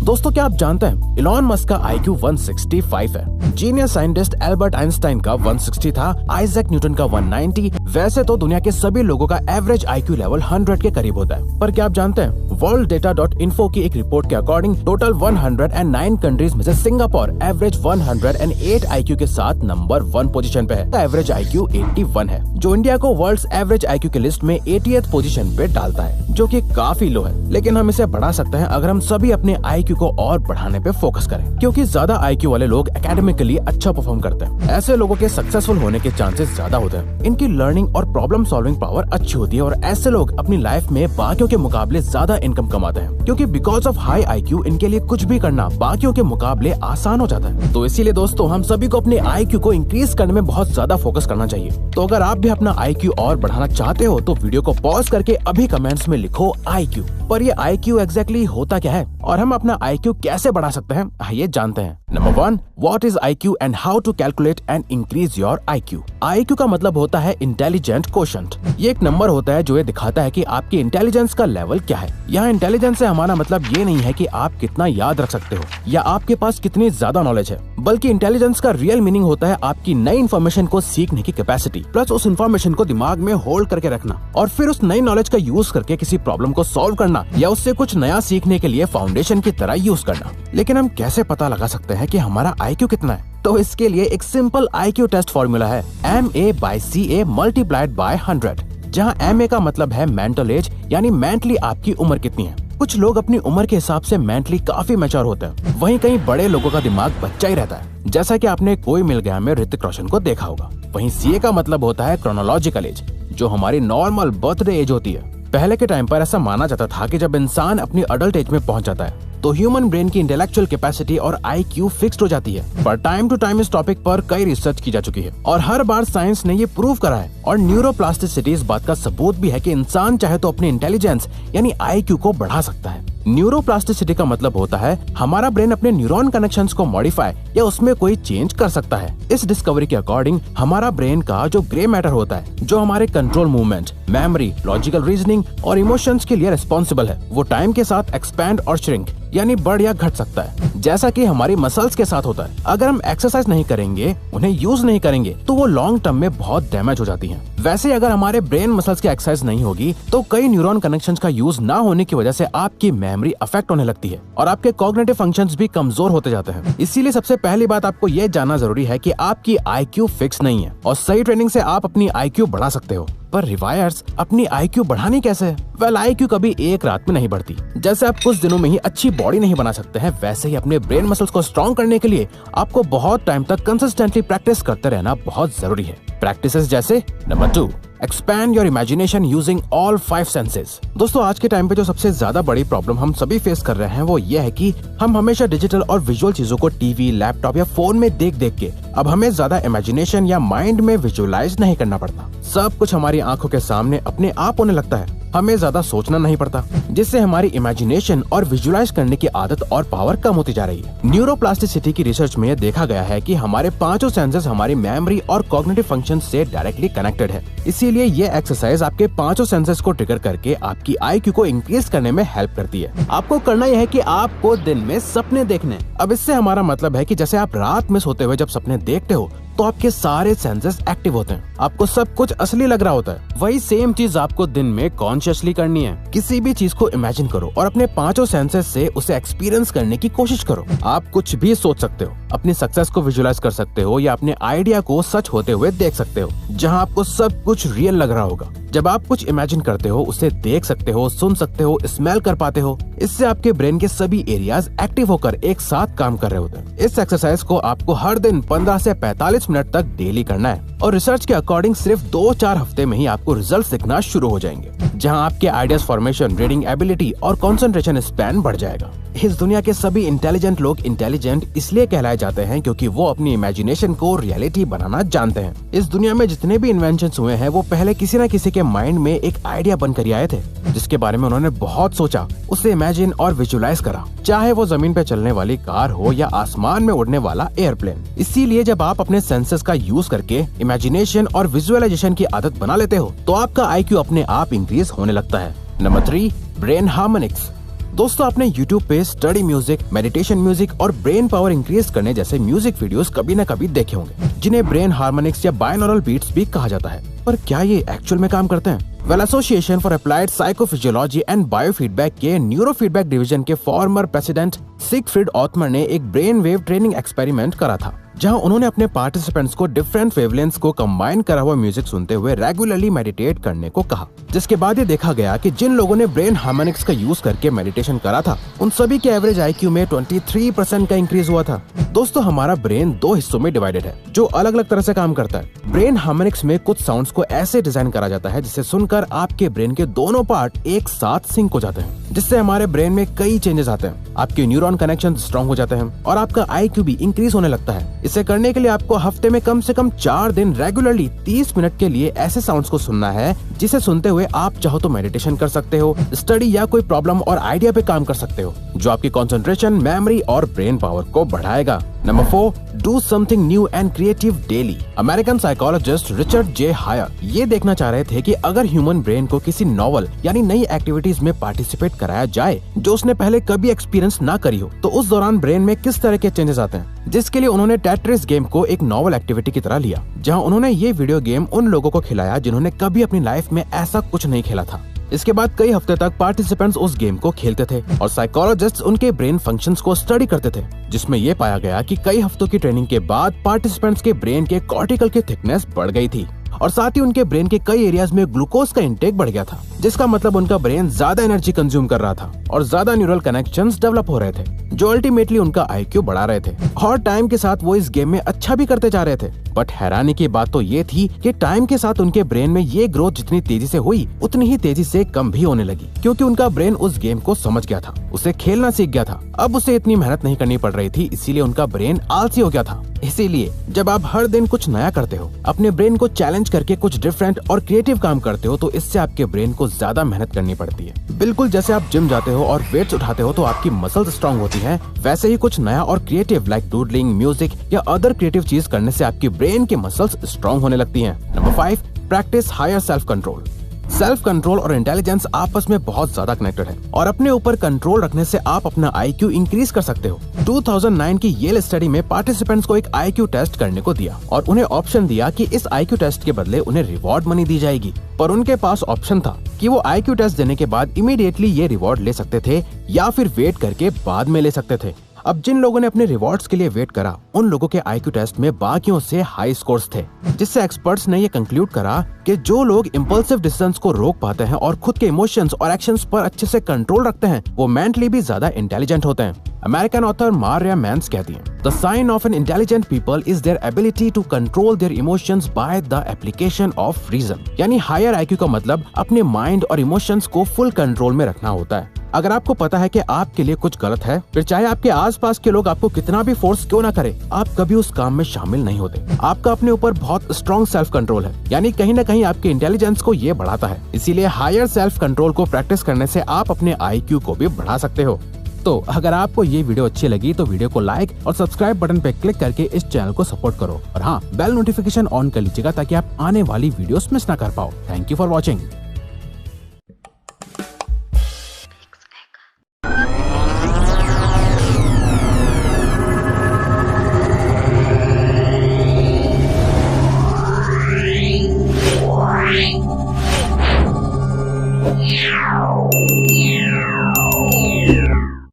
दोस्तों क्या आप जानते हैं इलॉन मस्क का IQ 165 है। जीनियस साइंटिस्ट एल्बर्ट आइंस्टाइन का 160 था, आइजैक न्यूटन का 190। वैसे तो दुनिया के सभी लोगों का एवरेज IQ लेवल 100 के करीब होता है, पर क्या आप जानते हैं worlddata.info की एक रिपोर्ट के अकॉर्डिंग टोटल 109 कंट्रीज में से सिंगापुर एवरेज 108 IQ के साथ नंबर 1 पोजीशन पे है। एवरेज IQ 81 है, जो इंडिया को वर्ल्ड्स एवरेज IQ की लिस्ट में 80th पोजीशन पे डालता है, जो कि काफी लो है। लेकिन हम इसे बढ़ा सकते हैं अगर हम सभी अपने IQ को और बढ़ाने पे फोकस करें, क्योंकि ज्यादा IQ वाले लोग एकेडमिकली अच्छा परफॉर्म करते हैं। ऐसे लोगों के सक्सेसफुल होने के चांसेस ज्यादा होते हैं। इनकी लर्निंग और प्रॉब्लम सॉल्विंग पावर अच्छी होती है और ऐसे लोग अपनी लाइफ में बाकियों के मुकाबले ज्यादा इनकम कमाते हैं, क्योंकि बिकॉज ऑफ हाई IQ इनके लिए कुछ भी करना बाकियों के मुकाबले आसान हो जाता है। तो इसीलिए दोस्तों हम सभी को अपने IQ को इंक्रीज करने में बहुत ज्यादा फोकस करना चाहिए। तो अगर आप भी अपना IQ और बढ़ाना चाहते हो तो वीडियो को पॉज करके अभी कमेंट्स में लिखो IQ। पर ये IQ एग्जैक्टली होता क्या है और हम अपना IQ कैसे बढ़ा सकते हैं, आइए जानते हैं। Number 1, what is IQ and how to calculate and increase your IQ। IQ का मतलब होता है इंटेलिजेंट कोशेंट। ये एक नंबर होता है जो ये दिखाता है कि आपकी इंटेलिजेंस का लेवल क्या है। यहाँ इंटेलिजेंस से हमारा मतलब ये नहीं है कि आप कितना याद रख सकते हो या आपके पास कितनी ज्यादा नॉलेज है, बल्कि इंटेलिजेंस का रियल मीनिंग होता है आपकी नई इन्फॉर्मेशन को सीखने की कैपेसिटी, प्लस उस इन्फॉर्मेशन को दिमाग में होल्ड करके रखना और फिर उस नई नॉलेज का यूज करके किसी प्रॉब्लम को सॉल्व करना या उससे कुछ नया सीखने के लिए फाउंडेशन की तरह यूज करना। लेकिन हम कैसे पता लगा सकते हैं कि हमारा IQ कितना है? तो इसके लिए एक सिंपल IQ टेस्ट फॉर्मूला है MA/CA मल्टीप्लाइड बाय 100, जहाँ MA का मतलब है मेंटल एज, यानी मेंटली आपकी उम्र कितनी है। कुछ लोग अपनी उम्र के हिसाब से मेंटली काफी मैच्योर होते हैं, वहीं कई बड़े लोगों का दिमाग बच्चा ही रहता है, जैसा कि आपने कोई मिल गया में ऋतिक रोशन को देखा होगा। वहीं CA का मतलब होता है क्रोनोलॉजिकल एज, जो हमारी नॉर्मल बर्थडे एज होती है। पहले के टाइम पर ऐसा माना जाता था कि जब इंसान अपनी अडल्ट एज में पहुंच जाता है तो ह्यूमन ब्रेन की इंटेलेक्चुअल कैपेसिटी और IQ फिक्स्ड हो जाती है। पर टाइम टू टाइम इस टॉपिक पर कई रिसर्च की जा चुकी है और हर बार साइंस ने ये प्रूव करा है और न्यूरोप्लास्टिसिटी इस बात का सबूत भी है कि इंसान चाहे तो अपनी इंटेलिजेंस यानी IQ को बढ़ा सकता है। न्यूरोप्लास्टिसिटी का मतलब होता है हमारा ब्रेन अपने न्यूरॉन कनेक्शंस को मॉडिफाई या उसमें कोई चेंज कर सकता है। इस डिस्कवरी के अकॉर्डिंग हमारा ब्रेन का जो ग्रे मैटर होता है, जो हमारे control movement, memory, logical reasoning और इमोशंस के लिए रिस्पॉन्सिबल है, वो टाइम के साथ एक्सपैंड और श्रिंक यानी बढ़ या घट सकता है, जैसा कि हमारी मसल्स के साथ होता है। अगर हम एक्सरसाइज नहीं करेंगे, उन्हें यूज नहीं करेंगे, तो वो लॉन्ग टर्म में बहुत डैमेज हो जाती हैं। वैसे अगर हमारे ब्रेन मसल्स की एक्सरसाइज नहीं होगी तो कई न्यूरॉन कनेक्शंस का यूज ना होने की वजह से आपकी मेमोरी अफेक्ट होने लगती है और आपके कॉग्निटिव फंक्शंस भी कमजोर होते जाते हैं। इसीलिए सबसे पहली बात आपको ये जानना जरूरी है कि आपकी IQ फिक्स नहीं है और सही ट्रेनिंग से आप अपनी IQ बढ़ा सकते हो। पर रिवायर्स अपनी IQ बढ़ानी कैसे? वेल, IQ कभी एक रात में नहीं बढ़ती। जैसे आप कुछ दिनों में ही अच्छी बॉडी नहीं बना सकते हैं, वैसे ही अपने ब्रेन मसल्स को स्ट्रॉन्ग करने के लिए आपको बहुत टाइम तक कंसिस्टेंटली प्रैक्टिस करते रहना बहुत जरूरी है। प्रैक्टिसेस जैसे number 2, expand your imagination using all 5 senses. दोस्तों आज के टाइम पे जो सबसे ज्यादा बड़ी प्रॉब्लम हम सभी फेस कर रहे हैं वो ये है कि हम हमेशा डिजिटल और विजुअल चीजों को टीवी, लैपटॉप या फोन में देख देख के अब हमें ज्यादा इमेजिनेशन या माइंड में विजुअलाइज नहीं करना पड़ता। सब कुछ हमारी आंखों के सामने अपने आप होने लगता है। हमें ज्यादा सोचना नहीं पड़ता, जिससे हमारी इमेजिनेशन और विजुअलाइज करने की आदत और पावर कम होती जा रही है। न्यूरोप्लास्टिसिटी की रिसर्च में देखा गया है कि हमारे 5 सेंसेस हमारी मेमोरी और कॉग्निटिव फंक्शन से डायरेक्टली कनेक्टेड है। इसीलिए ये एक्सरसाइज आपके 5 सेंसेस को ट्रिगर करके आपकी IQ को इंक्रीज करने में हेल्प करती है। आपको करना यह है कि आपको दिन में सपने देखने। अब इससे हमारा मतलब है कि जैसे आप रात में सोते हुए जब सपने देखते हो तो आपके सारे सेंसेस एक्टिव होते हैं, आपको सब कुछ असली लग रहा होता है। वही सेम चीज आपको दिन में कॉन्शियसली करनी है। किसी भी चीज को इमेजिन करो और अपने 5 सेंसेस से उसे एक्सपीरियंस करने की कोशिश करो। आप कुछ भी सोच सकते हो, अपनी सक्सेस को विजुअलाइज कर सकते हो या अपने आइडिया को सच होते हुए देख सकते हो, जहां आपको सब कुछ रियल लग रहा होगा। जब आप कुछ इमेजिन करते हो, उसे देख सकते हो, सुन सकते हो, स्मेल कर पाते हो। इससे आपके ब्रेन के सभी एरियाज एक्टिव होकर एक साथ काम कर रहे होते हैं। इस एक्सरसाइज को आपको हर दिन 15 से 45 मिनट तक डेली करना है और रिसर्च के अकॉर्डिंग सिर्फ 2-4 हफ्ते में ही आपको रिजल्ट दिखना शुरू हो जाएंगे, जहां आपके आइडियाज फॉर्मेशन, रीडिंग एबिलिटी और कंसंट्रेशन स्पैन बढ़ जाएगा। इस दुनिया के सभी इंटेलिजेंट लोग इंटेलिजेंट इसलिए कहलाए जाते हैं क्योंकि वो अपनी इमेजिनेशन को रियलिटी बनाना जानते हैं। इस दुनिया में जितने भी इन्वेंशंस हुए हैं वो पहले किसी न किसी के माइंड में एक आइडिया बनकर ही आए थे, जिसके बारे में उन्होंने बहुत सोचा, उसे इमेजिन और विजुअलाइज करा, चाहे वो जमीन पे चलने वाली कार हो या आसमान में उड़ने वाला एयरप्लेन। इसीलिए जब आप अपने सेंसेस का यूज करके इमेजिनेशन और विजुअलाइजेशन की आदत बना लेते हो तो आपका IQ अपने आप इंक्रीज होने लगता है। Number 3, brain harmonics. दोस्तों, आपने YouTube पे स्टडी म्यूजिक, मेडिटेशन म्यूजिक और ब्रेन पावर इंक्रीज करने जैसे म्यूजिक वीडियोस कभी न कभी देखे होंगे, जिन्हें ब्रेन हार्मोनिक्स या बाइनॉरल बीट्स भी कहा जाता है। पर क्या ये एक्चुअल में काम करते हैं? Well, association for applied psychophysiology and biofeedback के न्यूरोफीडबैक डिवीजन के फॉर्मर प्रेसिडेंट सिगफ्रीड ऑथमर ने एक ब्रेन वेव ट्रेनिंग एक्सपेरिमेंट करा था, जहां उन्होंने अपने पार्टिसिपेंट्स को डिफरेंट वेवलेंथ्स को कंबाइन करा हुआ म्यूजिक सुनते हुए रेगुलरली मेडिटेट करने को कहा। जिसके बाद ये देखा गया कि जिन लोगों ने ब्रेन हार्मोनिक्स का यूज करके मेडिटेशन करा था, उन सभी के एवरेज IQ में 23% का इंक्रीज हुआ था। दोस्तों, हमारा ब्रेन 2 हिस्सों में डिवाइडेड है, जो अलग अलग तरह से काम करता है। ब्रेन हार्मोनिक्स में कुछ साउंड्स को ऐसे डिजाइन करा जाता है जिसे सुनकर आपके ब्रेन के दोनों पार्ट एक साथ सिंक हो जाते हैं, जिससे हमारे ब्रेन में कई चेंजेस आते हैं। आपके न्यूरॉन कनेक्शन स्ट्रॉन्ग हो जाते हैं और आपका IQ भी इंक्रीज होने लगता है। इसे करने के लिए आपको हफ्ते में कम से कम 4 दिन रेगुलरली 30 मिनट के लिए ऐसे साउंड्स को सुनना है, जिसे सुनते हुए आप चाहो तो मेडिटेशन कर सकते हो, स्टडी या कोई प्रॉब्लम और आइडिया पे काम कर सकते हो, जो आपकी कंसंट्रेशन, मेमोरी और ब्रेन पावर को बढ़ाएगा। Number 4, do something new and creative daily. American psychologist Richard J Haier ये देखना चाह रहे थे कि अगर ह्यूमन ब्रेन को किसी नॉवल यानी नई एक्टिविटीज में पार्टिसिपेट कराया जाए जो उसने पहले कभी एक्सपीरियंस ना करी हो, तो उस दौरान ब्रेन में किस तरह के चेंजेस आते हैं। जिसके लिए उन्होंने टेट्रिस गेम को एक नॉवल एक्टिविटी की तरह लिया, जहां उन्होंने ये वीडियो गेम उन लोगों को खिलाया जिन्होंने कभी अपनी लाइफ में ऐसा कुछ नहीं खेला था। इसके बाद कई हफ्ते तक पार्टिसिपेंट्स उस गेम को खेलते थे और साइकोलॉजिस्ट्स उनके ब्रेन फंक्शंस को स्टडी करते थे, जिसमें ये पाया गया कि कई हफ्तों की ट्रेनिंग के बाद पार्टिसिपेंट्स के ब्रेन के कॉर्टिकल की थिकनेस बढ़ गई थी और साथ ही उनके ब्रेन के कई एरियाज में ग्लूकोज का इंटेक बढ़ गया था, जिसका मतलब उनका ब्रेन ज्यादा एनर्जी कंज्यूम कर रहा था और ज्यादा न्यूरल कनेक्शंस डेवलप हो रहे थे, जो अल्टीमेटली उनका IQ बढ़ा रहे थे। और टाइम के साथ वो इस गेम में अच्छा भी करते जा रहे थे। बट हैरानी की बात तो ये थी कि टाइम के साथ उनके ब्रेन में ये ग्रोथ जितनी तेजी से हुई, उतनी ही तेजी से कम भी होने लगी, क्योंकि उनका ब्रेन उस गेम को समझ गया था, उसे खेलना सीख गया था। अब उसे इतनी मेहनत नहीं करनी पड़ रही थी, इसीलिए उनका ब्रेन आलसी हो गया था। इसीलिए जब आप हर दिन कुछ नया करते हो, अपने ब्रेन को चैलेंज करके कुछ डिफरेंट और क्रिएटिव काम करते हो, तो इससे आपके ब्रेन को ज्यादा मेहनत करनी पड़ती है। बिल्कुल जैसे आप जिम जाते हो और वेट्स उठाते हो तो आपकी मसल्स स्ट्रांग होती हैं, वैसे ही कुछ नया और क्रिएटिव लाइक डूडलिंग, म्यूजिक या अदर क्रिएटिव चीज करने से आपकी ब्रेन की मसल्स स्ट्रांग होने लगती हैं। Number 5, practice higher self control. Self control और इंटेलिजेंस आपस में बहुत ज्यादा कनेक्टेड है और अपने ऊपर कंट्रोल रखने से आप अपना IQ इंक्रीज कर सकते हो। 2009 की येल स्टडी में पार्टिसिपेंट्स को एक IQ टेस्ट करने को दिया और उन्हें ऑप्शन दिया कि इस IQ टेस्ट के बदले उन्हें रिवॉर्ड मनी दी जाएगी, पर उनके पास ऑप्शन था कि वो IQ टेस्ट देने के बाद इमीडिएटली ये रिवॉर्ड ले सकते थे या फिर वेट करके बाद में ले सकते थे। अब जिन लोगों ने अपने रिवॉर्ड्स के लिए वेट करा, उन लोगों के IQ टेस्ट में बाकियों से हाई स्कोर्स थे, जिससे एक्सपर्ट्स ने ये कंक्लूड करा कि जो लोग इम्पल्सिव डिसीजंस को रोक पाते हैं और खुद के इमोशंस और एक्शंस पर अच्छे से कंट्रोल रखते हैं, वो मेंटली भी ज्यादा इंटेलिजेंट होते हैं। अमेरिकन ऑथर मारिया मैंस कहती हैं, the sign of an intelligent people is their ability to control their emotions by the application of reason. यानी हायर IQ का मतलब अपने माइंड और इमोशंस को फुल कंट्रोल में रखना होता है। अगर आपको पता है कि आपके लिए कुछ गलत है, फिर चाहे आपके आसपास के लोग आपको कितना भी फोर्स क्यों ना करे, आप कभी उस काम में शामिल नहीं होते। आपका अपने ऊपर बहुत स्ट्रॉन्ग सेल्फ कंट्रोल है, यानी कहीं ना कहीं आपके इंटेलिजेंस को ये बढ़ाता है। इसीलिए हायर सेल्फ कंट्रोल को प्रैक्टिस करने से आप अपने IQ को भी बढ़ा सकते हो। तो अगर आपको ये वीडियो अच्छी लगी तो वीडियो को लाइक और सब्सक्राइब बटन पे क्लिक करके इस चैनल को सपोर्ट करो और हाँ, बेल नोटिफिकेशन ऑन कर लीजिएगा ताकि आप आने वाली वीडियोस मिस ना कर पाओ। Thank you for watching.